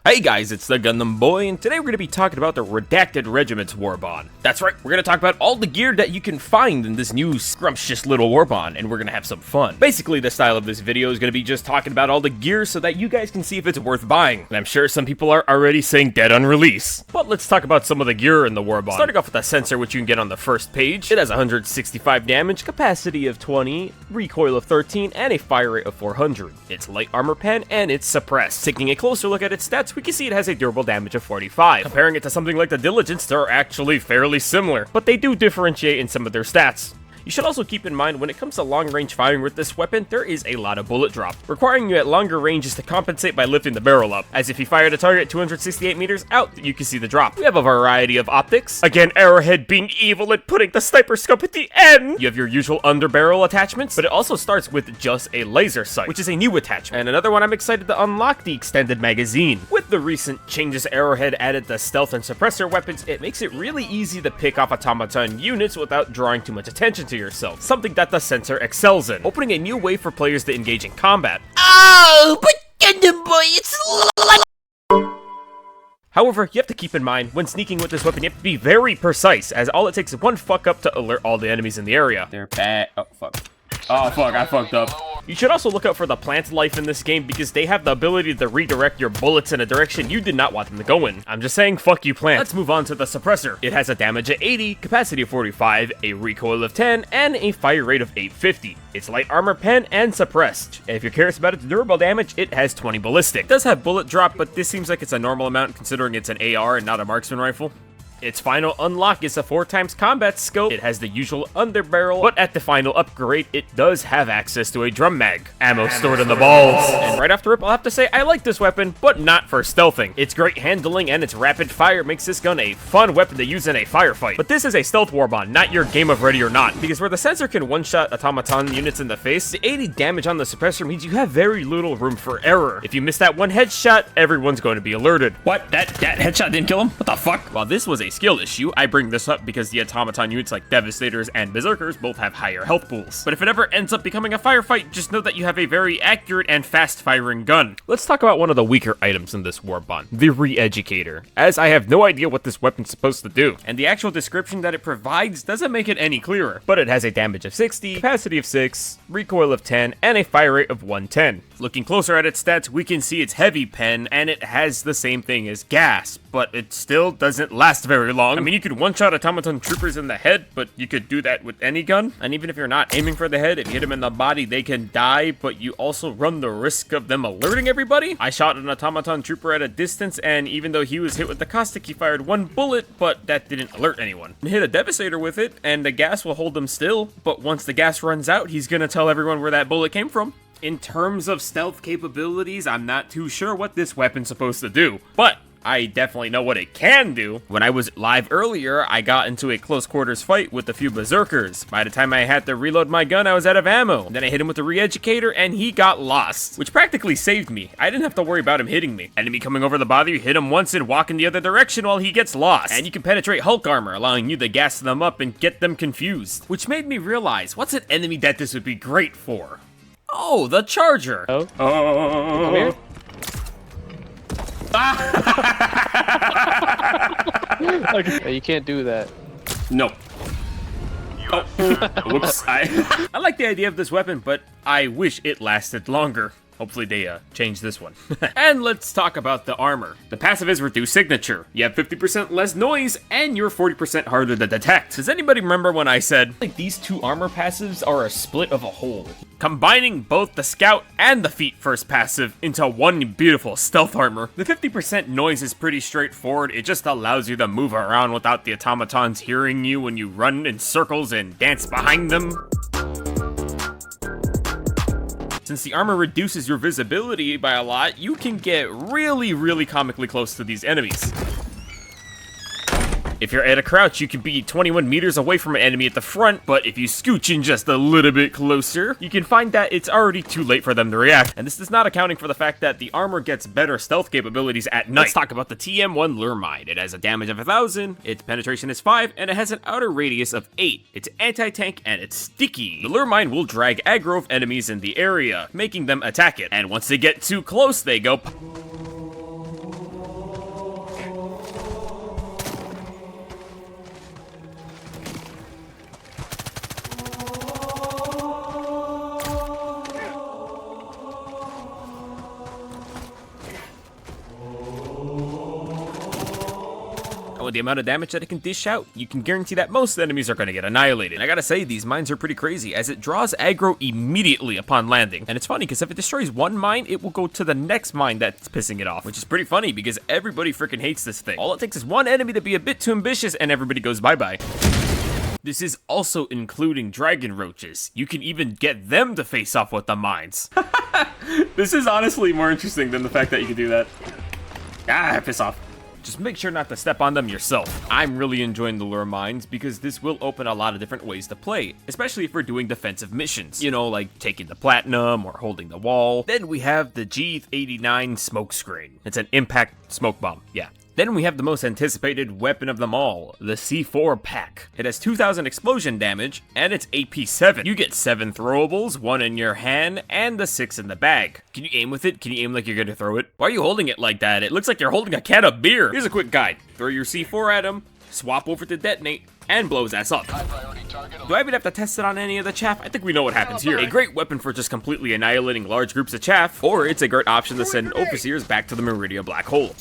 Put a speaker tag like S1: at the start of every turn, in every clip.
S1: Hey guys, it's the Gundam Boy, and today we're going to be talking about the Redacted Regiment's Warbond. That's right, we're going to talk about all the gear that you can find in this new scrumptious little Warbond, and we're going to have some fun. Basically, the style of this video is going to be just talking about all the gear so that you guys can see if it's worth buying. And I'm sure some people are already saying dead on release. But let's talk about some of the gear in the Warbond. Starting off with the Censor, which you can get on the first page. It has 165 damage, capacity of 20, recoil of 13, and a fire rate of 400. It's light armor pen, and it's suppressed. Taking a closer look at its stats, we can see it has a durable damage of 45. Comparing it to something like the Diligence, they're actually fairly similar, but they do differentiate in some of their stats. You should also keep in mind when it comes to long-range firing with this weapon, there is a lot of bullet drop, requiring you at longer ranges to compensate by lifting the barrel up, as if you fire the target at 268 meters out, you can see the drop. We have a variety of optics, again Arrowhead being evil and putting the sniper scope at the end. You have your usual underbarrel attachments, but it also starts with just a laser sight, which is a new attachment. And another one I'm excited to unlock, the extended magazine. With the recent changes Arrowhead added the stealth and suppressor weapons, it makes it really easy to pick off automaton units without drawing too much attention to yourself, something that the Censor excels in, opening a new way for players to engage in combat.
S2: Oh, but Gundam Boy, it's
S1: However, you have to keep in mind, when sneaking with this weapon, you have to be very precise, as all it takes is one fuck up to alert all the enemies in the area. They're bad. Oh, fuck. Oh, fuck, I fucked up. You should also look out for the plant life in this game because they have the ability to redirect your bullets in a direction you did not want them to go in. I'm just saying, fuck you, plant. Let's move on to the Suppressor. It has a damage of 80, capacity of 45, a recoil of 10, and a fire rate of 850. It's light armor pen and suppressed. And if you're curious about its durable damage, it has 20 ballistic. It does have bullet drop, but this seems like it's a normal amount considering it's an AR and not a marksman rifle. Its final unlock is a 4x combat scope. It has the usual underbarrel, but at the final upgrade, it does have access to a drum mag. Ammo stored in the balls. And right after rip, I'll have to say I like this weapon, but not for stealthing. Its great handling and its rapid fire makes this gun a fun weapon to use in a firefight. But this is a stealth warbond, not your game of ready or not, because where the Censor can one-shot automaton units in the face, the 80 damage on the suppressor means you have very little room for error. If you miss that one headshot, everyone's going to be alerted.
S3: What? That headshot didn't kill him? What the fuck?
S1: While this was a skill issue, I bring this up because the automaton units like Devastators and Berserkers both have higher health pools. But if it ever ends up becoming a firefight, just know that you have a very accurate and fast-firing gun. Let's talk about one of the weaker items in this Warbond, the Re-educator, as I have no idea what this weapon's supposed to do, and the actual description that it provides doesn't make it any clearer. But it has a damage of 60, capacity of 6, recoil of 10, and a fire rate of 110. Looking closer at its stats, we can see its heavy pen, and it has the same thing as gas, but it still doesn't last very long. I mean, you could one-shot automaton troopers in the head, but you could do that with any gun. And even if you're not aiming for the head, if you hit them in the body, they can die, but you also run the risk of them alerting everybody. I shot an automaton trooper at a distance, and even though he was hit with the caustic, he fired one bullet, but that didn't alert anyone. Hit a Devastator with it, and the gas will hold him still, but once the gas runs out, he's gonna tell everyone where that bullet came from. In terms of stealth capabilities, I'm not too sure what this weapon's supposed to do, but I definitely know what it can do. When I was live earlier, I got into a close quarters fight with a few Berserkers. By the time I had to reload my gun, I was out of ammo. Then I hit him with the Re-educator, and he got lost, which practically saved me. I didn't have to worry about him hitting me. Enemy coming over the bother, you hit him once and walk in the other direction while he gets lost. And you can penetrate Hulk armor, allowing you to gas them up and get them confused. Which made me realize, what's an enemy that this would be great for? Oh, the Charger!
S3: Oh.
S1: Come here.
S3: Okay. You can't do that.
S1: No. Oh, whoops. I like the idea of this weapon, but I wish it lasted longer. Hopefully they change this one. And let's talk about the armor. The passive is Reduced Signature. You have 50% less noise, and you're 40% harder to detect. Does anybody remember when I said, like, these two armor passives are a split of a whole? Combining both the Scout and the Feet First passive into one beautiful stealth armor. The 50% noise is pretty straightforward. It just allows you to move around without the automatons hearing you when you run in circles and dance behind them. Since the armor reduces your visibility by a lot, you can get really comically close to these enemies. If you're at a crouch, you can be 21 meters away from an enemy at the front, but if you scooch in just a little bit closer, you can find that it's already too late for them to react. And this is not accounting for the fact that the armor gets better stealth capabilities at night. Let's talk about the TM1 Lure Mine. It has a damage of 1000, its penetration is 5, and it has an outer radius of 8. It's anti-tank and it's sticky. The Lure Mine will drag aggro of enemies in the area, making them attack it. And once they get too close, they go with the amount of damage that it can dish out, you can guarantee that most enemies are going to get annihilated. And I gotta say, these mines are pretty crazy, as it draws aggro immediately upon landing. And it's funny, because if it destroys one mine, it will go to the next mine that's pissing it off, which is pretty funny, because everybody freaking hates this thing. All it takes is one enemy to be a bit too ambitious, and everybody goes bye-bye. This is also including dragon roaches. You can even get them to face off with the mines.
S4: This is honestly more interesting than the fact that you can do that. Ah, piss off.
S1: Just make sure not to step on them yourself. I'm really enjoying the lure mines because this will open a lot of different ways to play, especially if we're doing defensive missions. You know, like taking the platinum or holding the wall. Then we have the G89 smoke screen. It's an impact smoke bomb, yeah. Then we have the most anticipated weapon of them all, the C4 pack. It has 2,000 explosion damage, and it's AP 7. You get 7 throwables, 1 in your hand, and the 6 in the bag. Can you aim with it? Can you aim like you're gonna throw it? Why are you holding it like that? It looks like you're holding a can of beer. Here's a quick guide. Throw your C4 at him, swap over to detonate, and blow his ass up. Do I even have to test it on any of the chaff? I think we know what happens here. A great weapon for just completely annihilating large groups of chaff, or it's a great option to send overseers back to the Meridian black hole.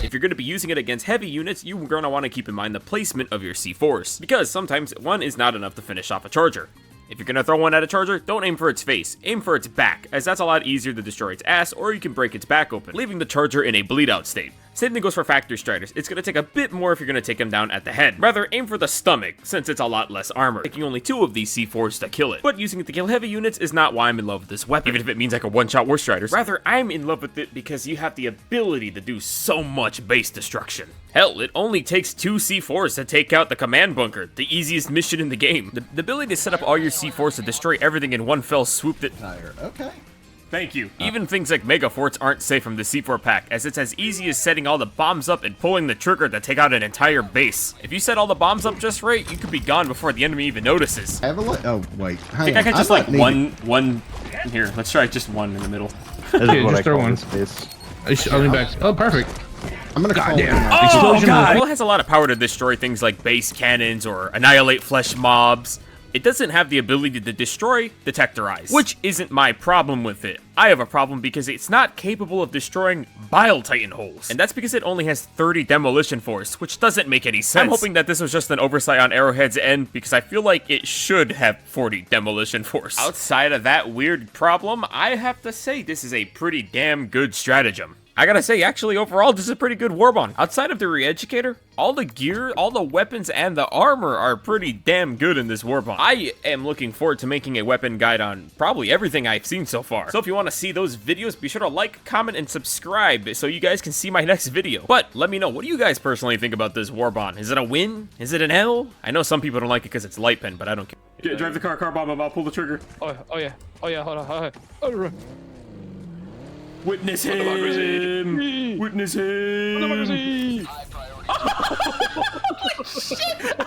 S1: If you're going to be using it against heavy units, you're going to want to keep in mind the placement of your C4s, because sometimes one is not enough to finish off a charger. If you're going to throw one at a charger, don't aim for its face, aim for its back, as that's a lot easier to destroy its ass, or you can break its back open, leaving the charger in a bleed out state. Same thing goes for factory striders. It's going to take a bit more if you're going to take them down at the head. Rather, aim for the stomach, since it's a lot less armor, taking only 2 of these C4s to kill it. But using it to kill heavy units is not why I'm in love with this weapon, even if it means I can one-shot war striders. Rather, I'm in love with it because you have the ability to do so much base destruction. Hell, it only takes 2 C4s to take out the command bunker, the easiest mission in the game. The ability to set up all your C4s to destroy everything in one fell swoop that...
S5: Okay.
S1: Thank you. Even things like Mega Forts aren't safe from the C4 pack, as it's as easy as setting all the bombs up and pulling the trigger to take out an entire base. If you set all the bombs up just right, you could be gone before the enemy even notices.
S5: I have a look. Oh, wait.
S4: I think I could just like one. Here, let's try just one in the middle.
S6: Okay, just throw one. I'll lean back. Oh, perfect.
S5: I'm gonna call it.
S1: Oh, God! Well, it has a lot of power to destroy things like base cannons or annihilate flesh mobs. It doesn't have the ability to destroy detectorize, which isn't my problem with it. I have a problem because it's not capable of destroying Bile Titan holes, and that's because it only has 30 demolition force, which doesn't make any sense. I'm hoping that this was just an oversight on Arrowhead's end, because I feel like it should have 40 demolition force. Outside of that weird problem, I have to say this is a pretty damn good stratagem. I gotta say, actually, overall, this is a pretty good Warbond. Outside of the Re-educator, all the gear, all the weapons, and the armor are pretty damn good in this Warbond. I am looking forward to making a weapon guide on probably everything I've seen so far. So if you want to see those videos, be sure to like, comment, and subscribe so you guys can see my next video. But let me know, what do you guys personally think about this Warbond? Is it a win? Is it an L? I know some people don't like it because it's light pen, but I don't care.
S4: Drive the car bomb, I'll pull the trigger.
S3: Oh yeah, hold on. Oh,
S4: Witness him! Witness him!
S3: democracy!
S2: Holy shit!